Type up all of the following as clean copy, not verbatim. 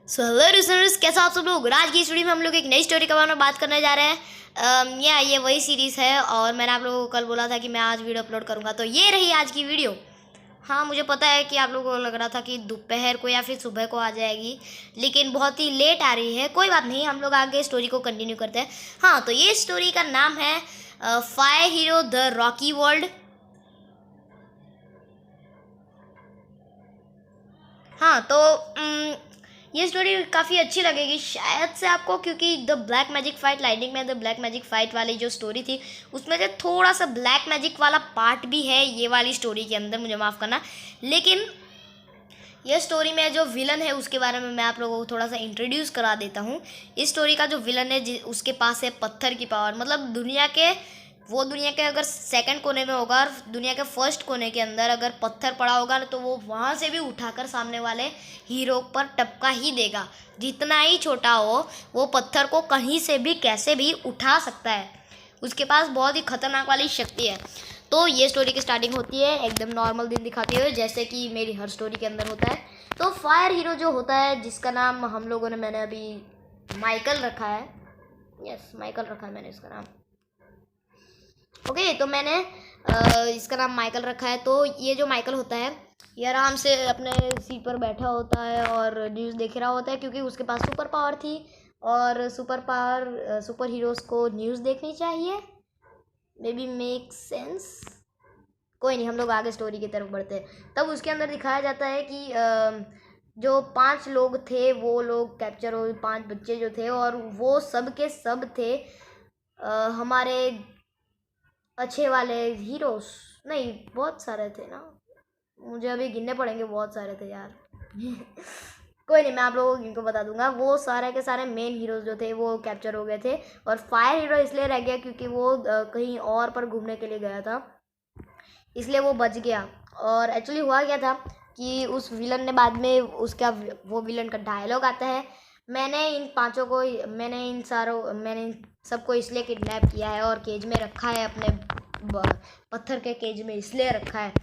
So hello listeners, कैसा आप सब लोग। आज की इस वीडियो में हम लोग एक नई स्टोरी के बारे में बात करने जा रहे हैं। ये वही सीरीज़ है और मैंने आप लोगों को कल बोला था कि मैं आज वीडियो अपलोड करूँगा, तो ये रही आज की वीडियो। हाँ, मुझे पता है कि आप लोगों को लग रहा था कि दोपहर को या फिर सुबह को आ जाएगी, लेकिन बहुत ही लेट आ रही है। कोई बात नहीं, हम लोग आगे स्टोरी को कंटिन्यू करते हैं। हाँ, तो ये स्टोरी का नाम है fire hero the Rocky world. हाँ, तो ये स्टोरी काफ़ी अच्छी लगेगी शायद से आपको, क्योंकि the black magic fight, lightning में द ब्लैक मैजिक फाइट वाली जो स्टोरी थी उसमें से थोड़ा सा ब्लैक मैजिक वाला पार्ट भी है ये वाली स्टोरी के अंदर, मुझे माफ़ करना। लेकिन ये स्टोरी में जो विलन है उसके बारे में मैं आप लोगों को थोड़ा सा इंट्रोड्यूस करा देता हूँ। इस स्टोरी का जो विलन है उसके पास है पत्थर की पावर, मतलब दुनिया के अगर सेकंड कोने में होगा और दुनिया के फर्स्ट कोने के अंदर अगर पत्थर पड़ा होगा ना, तो वो वहाँ से भी उठाकर सामने वाले हीरो पर टपका ही देगा। जितना ही छोटा हो, वो पत्थर को कहीं से भी कैसे भी उठा सकता है। उसके पास बहुत ही खतरनाक वाली शक्ति है। तो ये स्टोरी की स्टार्टिंग होती है एकदम नॉर्मल दिन दिखाते हुए, जैसे कि मेरी हर स्टोरी के अंदर होता है। तो फायर हीरो जो होता है, जिसका नाम हम लोगों ने मैंने अभी माइकल रखा है। यस, माइकल रखा है मैंने इसका नाम। ओके, तो मैंने इसका नाम माइकल रखा है। तो ये जो माइकल होता है, ये आराम से अपने सीट पर बैठा होता है और न्यूज़ देख रहा होता है, क्योंकि उसके पास सुपर पावर थी और सुपर हीरोज़ को न्यूज़ देखनी चाहिए। May be make sense. कोई नहीं, हम लोग आगे स्टोरी की तरफ बढ़ते हैं। तब उसके अंदर दिखाया जाता है कि जो 5 लोग थे वो लोग कैप्चर हो, 5 बच्चे जो थे, और वो सब के सब थे हमारे अच्छे वाले हीरोज। नहीं, बहुत सारे थे ना, मुझे अभी गिनने पड़ेंगे, बहुत सारे थे यार। कोई नहीं, मैं आप लोगों को इनको बता दूंगा। वो सारे के सारे मेन हीरोज जो थे वो कैप्चर हो गए थे, और फायर हीरो इसलिए रह गया क्योंकि वो कहीं और पर घूमने के लिए गया था, इसलिए वो बच गया। और एक्चुअली हुआ क्या था कि उस विलन ने बाद में उसका वो विलन का डायलॉग आता है, मैंने इन सबको इसलिए किडनैप किया है और केज में रखा है, अपने पत्थर के केज में इसलिए रखा है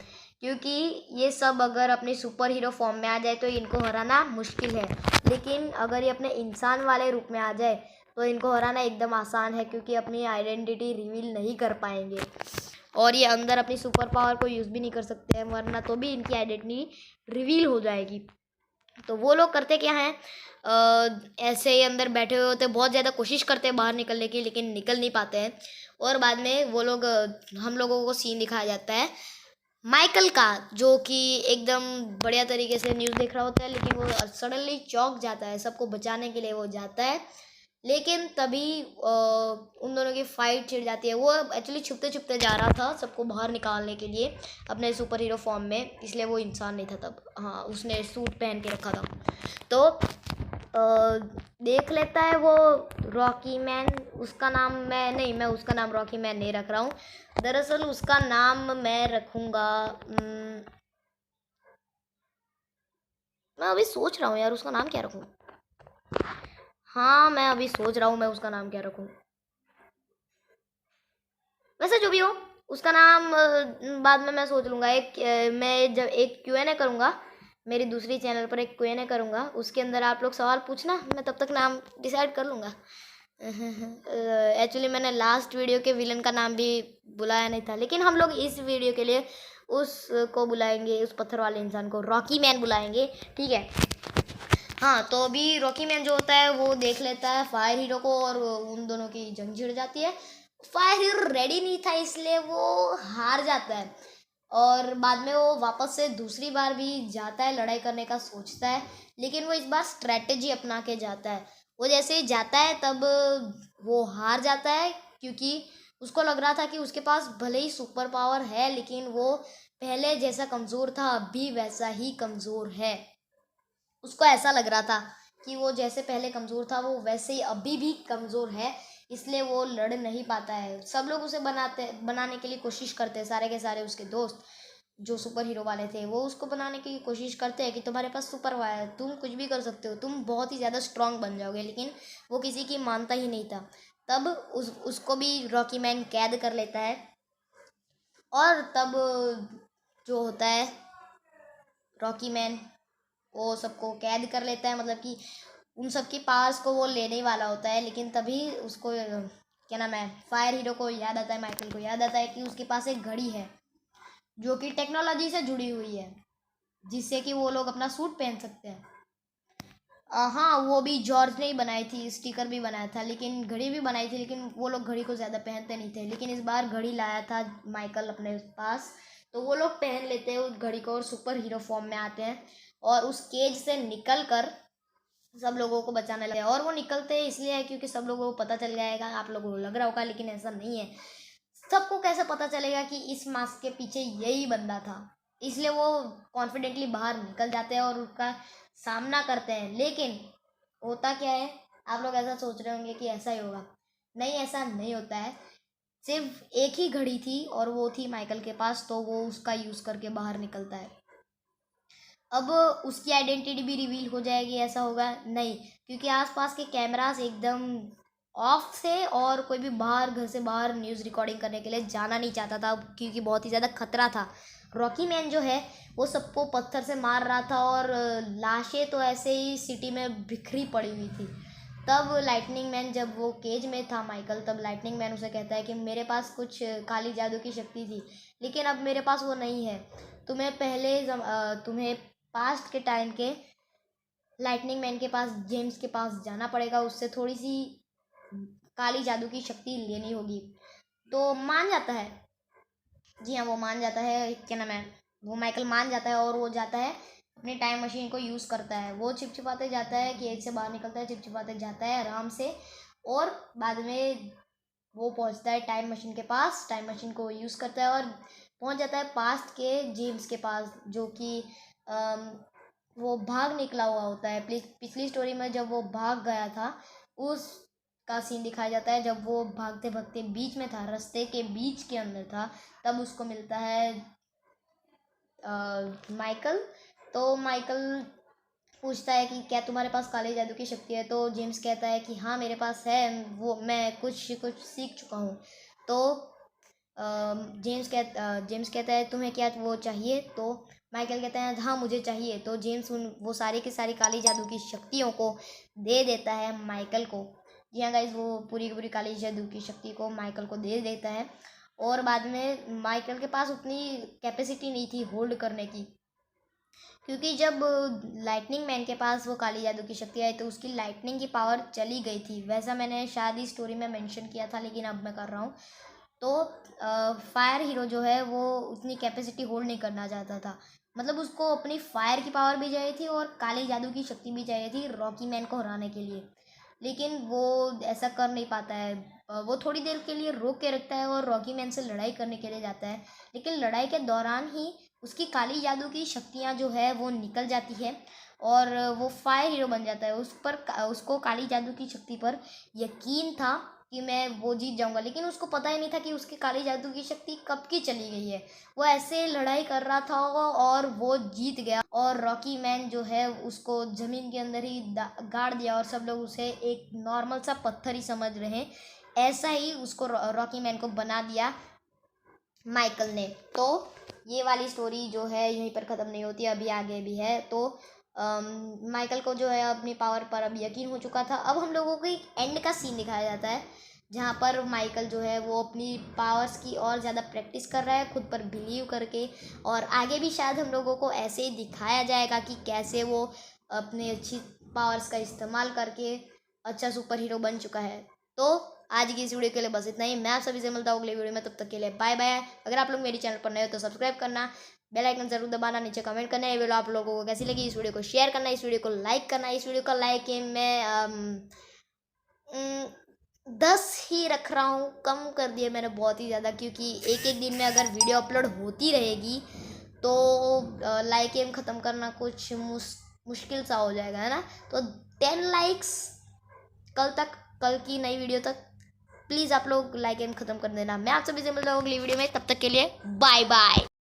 क्योंकि ये सब अगर अपनी सुपर हीरो फॉर्म में आ जाए तो इनको हराना मुश्किल है, लेकिन अगर ये अपने इंसान वाले रूप में आ जाए तो इनको हराना एकदम आसान है, क्योंकि अपनी आइडेंटिटी रिवील नहीं कर पाएंगे और ये अंदर अपनी सुपर पावर को यूज़ भी नहीं कर सकते हैं, वरना तो भी इनकी आइडेंटिटी रिवील हो जाएगी। तो वो लोग करते क्या हैं, ऐसे ही अंदर बैठे हुए होते, बहुत ज़्यादा कोशिश करते हैं बाहर निकलने की, लेकिन निकल नहीं पाते हैं। और बाद में वो लोग हम लोगों को सीन दिखाया जाता है माइकल का, जो कि एकदम बढ़िया तरीके से न्यूज़ देख रहा होता है, लेकिन वो सडनली चौंक जाता है। सबको बचाने के लिए वो जाता है, लेकिन तभी उन दोनों की फाइट छिड़ जाती है। वो एक्चुअली छुपते छुपते जा रहा था सबको बाहर निकालने के लिए अपने सुपर हीरो फॉर्म में, इसलिए वो इंसान नहीं था तब। हाँ, उसने सूट पहन के रखा था। तो देख लेता है वो रॉकी मैन, उसका नाम मैं उसका नाम रॉकी मैन नहीं रख रहा हूँ। दरअसल उसका नाम मैं रखूँगा, मैं अभी सोच रहा हूँ यार उसका नाम क्या रखूँ। हाँ, मैं अभी सोच रहा हूँ मैं उसका नाम क्या रखूँ। वैसे जो भी हो, उसका नाम बाद में मैं सोच लूँगा। मैं जब एक Q&A करूँगा, मेरी दूसरी चैनल पर एक Q&A करूँगा, उसके अंदर आप लोग सवाल पूछना, मैं तब तक नाम डिसाइड कर लूँगा। एक्चुअली मैंने लास्ट वीडियो के विलन का नाम भी बुलाया नहीं था, लेकिन हम लोग इस वीडियो के लिए उसको बुलाएंगे, उस पत्थर वाले इंसान को रॉकी मैन बुलाएंगे, ठीक है। हाँ, तो अभी रॉकी मैन जो होता है वो देख लेता है फायर हीरो को और उन दोनों की जंग छिड़ जाती है। फायर हीरो रेडी नहीं था, इसलिए वो हार जाता है, और बाद में वो वापस से दूसरी बार भी जाता है, लड़ाई करने का सोचता है, लेकिन वो इस बार स्ट्रेटेजी अपना के जाता है। वो जैसे ही जाता है तब वो हार जाता है, क्योंकि उसको लग रहा था कि उसके पास भले ही सुपर पावर है, लेकिन वो पहले जैसा कमज़ोर था अब भी वैसा ही कमज़ोर है। उसको ऐसा लग रहा था कि वो जैसे पहले कमज़ोर था वो वैसे ही अभी भी कमज़ोर है, इसलिए वो लड़ नहीं पाता है। सब लोग उसे बनाने के लिए कोशिश करते हैं, सारे के सारे उसके दोस्त जो सुपर हीरो वाले थे वो उसको बनाने की कोशिश करते हैं कि तुम्हारे पास सुपर पावर है, तुम कुछ भी कर सकते हो, तुम बहुत ही ज़्यादा स्ट्रांग बन जाओगे, लेकिन वो किसी की मानता ही नहीं था। तब उसको भी रॉकी मैन कैद कर लेता है, और तब जो होता है रॉकी मैन वो सबको कैद कर लेता है, मतलब कि उन सब की पावर्स को वो लेने ही वाला होता है, लेकिन तभी उसको क्या नाम है, फायर हीरो को याद आता है, माइकल को याद आता है कि उसके पास एक घड़ी है जो कि टेक्नोलॉजी से जुड़ी हुई है, जिससे कि वो लोग अपना सूट पहन सकते हैं। हाँ, वो भी जॉर्ज ने ही बनाई थी, स्टिकर भी बनाया था, लेकिन घड़ी भी बनाई थी, लेकिन वो लोग घड़ी को ज़्यादा पहनते नहीं थे। लेकिन इस बार घड़ी लाया था माइकल अपने पास, तो वो लोग पहन लेते हैं उस घड़ी को और सुपर हीरो फॉर्म में आते हैं और उस केज से निकल कर सब लोगों को बचाने लगे। और वो निकलते इसलिए है क्योंकि सब लोगों को पता चल जाएगा, आप लोगों को लग रहा होगा लेकिन ऐसा नहीं है। सबको कैसे पता चलेगा कि इस मास्क के पीछे यही बंदा था, इसलिए वो कॉन्फिडेंटली बाहर निकल जाते हैं और उसका सामना करते हैं। लेकिन होता क्या है, आप लोग ऐसा सोच रहे होंगे कि ऐसा ही होगा, नहीं ऐसा नहीं होता है। सिर्फ एक ही घड़ी थी और वो थी माइकल के पास, तो वो उसका यूज़ करके बाहर निकलता है। अब उसकी आइडेंटिटी भी रिवील हो जाएगी, ऐसा होगा नहीं, क्योंकि आसपास के कैमरास एकदम ऑफ थे और कोई भी बाहर, घर से बाहर न्यूज़ रिकॉर्डिंग करने के लिए जाना नहीं चाहता था, क्योंकि बहुत ही ज़्यादा खतरा था। रॉकी मैन जो है वो सबको पत्थर से मार रहा था और लाशें तो ऐसे ही सिटी में बिखरी पड़ी हुई थी। तब लाइटनिंग मैन, जब वो केज में था माइकल, तब लाइटनिंग मैन उसे कहता है कि मेरे पास कुछ काली जादू की शक्ति थी, लेकिन अब मेरे पास वो नहीं है। तुम्हें पास्ट के टाइम के लाइटनिंग मैन के पास, जेम्स के पास जाना पड़ेगा, उससे थोड़ी सी काली जादू की शक्ति लेनी होगी। तो मान जाता है, जी हाँ वो मान जाता है, क्या नाम है, वो माइकल मान जाता है और वो जाता है अपनी टाइम मशीन को यूज़ करता है। वो छिपछिपाते जाता है, केज से बाहर निकलता है, छिपछिपाते जाता है आराम से, और बाद में वो पहुंचता है टाइम मशीन के पास, टाइम मशीन को यूज़ करता है और पहुंच जाता है पास्ट के जेम्स के पास, जो कि वो भाग निकला हुआ होता है। पिछली स्टोरी में जब वो भाग गया था, उस का सीन दिखाया जाता है जब वो भागते भागते बीच में था, रास्ते के बीच के अंदर था, तब उसको मिलता है माइकल। तो माइकल पूछता है कि क्या तुम्हारे पास काले जादू की शक्ति है, तो जेम्स कहता है कि हाँ मेरे पास है, वो मैं कुछ कुछ सीख चुका हूँ। तो जेम्स कहता है तुम्हें क्या वो चाहिए, तो माइकल कहता है हाँ मुझे चाहिए। तो जेम्स वो सारी की सारी काली जादू की शक्तियों को दे देता है माइकल को। जी हाँ गाइज, वो पूरी की पूरी काली जादू की शक्ति को माइकल को दे देता है। और बाद में माइकल के पास उतनी कैपेसिटी नहीं थी होल्ड करने की, क्योंकि जब लाइटनिंग मैन के पास वो काली जादू की शक्ति आई तो उसकी लाइटनिंग की पावर चली गई थी। वैसा मैंने शायद ही स्टोरी में मेंशन किया था, लेकिन अब मैं कर रहा हूँ। तो फायर हीरो जो है वो उतनी कैपेसिटी होल्ड नहीं करना चाहता था, मतलब उसको अपनी फायर की पावर भी चाहिए थी और काली जादू की शक्ति भी चाहिए थी रॉकी मैन को हराने के लिए, लेकिन वो ऐसा कर नहीं पाता है। वो थोड़ी देर के लिए रोक के रखता है और रॉकी मैन से लड़ाई करने के लिए जाता है, लेकिन लड़ाई के दौरान ही उसकी काली जादू की शक्तियाँ जो है वो निकल जाती है और वो फायर हीरो बन जाता है। उसको काली जादू की शक्ति पर यकीन था कि मैं वो जीत जाऊंगा, लेकिन उसको पता ही नहीं था कि उसकी काली जादू की शक्ति कब की चली गई है। वो ऐसे लड़ाई कर रहा था और वो जीत गया और रॉकी मैन जो है उसको ज़मीन के अंदर ही गाड़ दिया और सब लोग उसे एक नॉर्मल सा पत्थर ही समझ रहे हैं। ऐसा ही उसको रॉकी मैन को बना दिया माइकल ने। तो ये वाली स्टोरी जो है यहीं पर ख़त्म नहीं होती, अभी आगे भी है। तो माइकल को जो है अपनी पावर पर अब यकीन हो चुका था। अब हम लोगों को एक एंड का सीन दिखाया जाता है जहाँ पर माइकल जो है वो अपनी पावर्स की और ज़्यादा प्रैक्टिस कर रहा है खुद पर बिलीव करके, और आगे भी शायद हम लोगों को ऐसे ही दिखाया जाएगा कि कैसे वो अपनी अच्छी पावर्स का इस्तेमाल करके अच्छा सुपर हीरो बन चुका है। तो आज की इस वीडियो के लिए बस इतना ही। मैं आप सभी से मिलता हूँ अगले वीडियो में, तब तक के लिए बाय बाय। अगर आप लोग मेरे चैनल पर नए हो तो सब्सक्राइब करना, बेल आइकन जरूर दबाना, नीचे कमेंट करना ये वीडियो आप लोगों को कैसी लगी, इस वीडियो को शेयर करना, इस वीडियो को लाइक करना। इस वीडियो का लाइक मैं 10 ही रख रहा हूँ, कम कर दिया मैंने बहुत ही ज़्यादा, क्योंकि एक एक दिन में अगर वीडियो अपलोड होती रहेगी तो लाइक एम ख़त्म करना कुछ मुश्किल सा हो जाएगा, है ना। तो 10 लाइक्स कल की नई वीडियो तक प्लीज़ आप लोग लाइक एम ख़त्म कर देना। मैं आप सभी से मिलता हूँ अगली वीडियो में, तब तक के लिए बाय बाय।